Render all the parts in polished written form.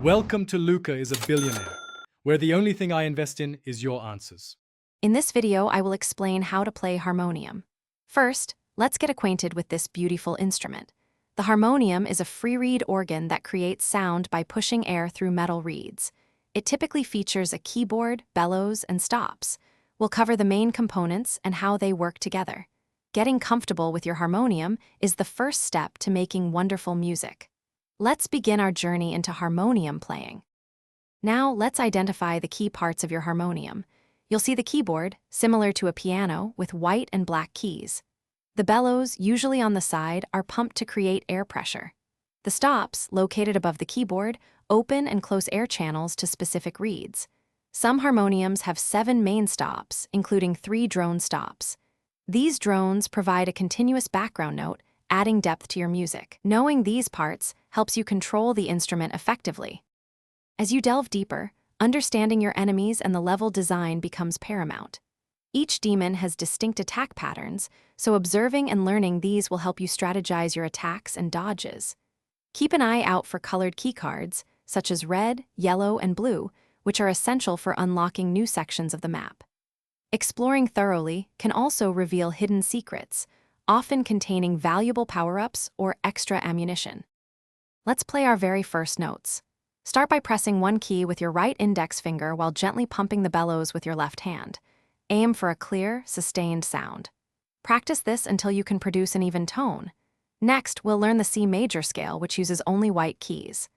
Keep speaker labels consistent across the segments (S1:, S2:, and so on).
S1: Welcome to Luca is a Billionaire, where the only thing I invest in is your answers.
S2: In this video, I will explain how to play harmonium. First, let's get acquainted with this beautiful instrument. The harmonium is a free-reed organ that creates sound by pushing air through metal reeds. It typically features a keyboard, bellows, and stops. We'll cover the main components and how they work together. Getting comfortable with your harmonium is the first step to making wonderful music. Let's begin our journey into harmonium playing. Now, let's identify the key parts of your harmonium. You'll see the keyboard, similar to a piano, with white and black keys. The bellows, usually on the side, are pumped to create air pressure. The stops, located above the keyboard, open and close air channels to specific reeds. Some harmoniums have 7 main stops, including 3 drone stops. These drones provide a continuous background note, adding depth to your music. Knowing these parts helps you control the instrument effectively. As you delve deeper, understanding your enemies and the level design becomes paramount. Each demon has distinct attack patterns, so observing and learning these will help you strategize your attacks and dodges. Keep an eye out for colored keycards, such as red, yellow, and blue, which are essential for unlocking new sections of the map. Exploring thoroughly can also reveal hidden secrets, often containing valuable power-ups or extra ammunition. Let's play our very first notes. Start by pressing one key with your right index finger while gently pumping the bellows with your left hand. Aim for a clear, sustained sound. Practice this until you can produce an even tone. Next, we'll learn the C major scale, which uses only white keys.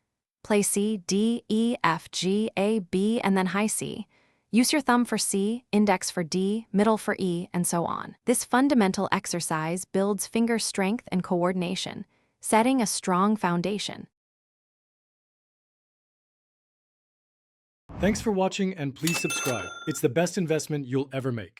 S2: Play C, D, E, F, G, A, B, and then high C. Use your thumb for C, index for D, middle for E, and so on. This fundamental exercise builds finger strength and coordination, setting a strong foundation.
S1: Thanks for watching and please subscribe. It's the best investment you'll ever make.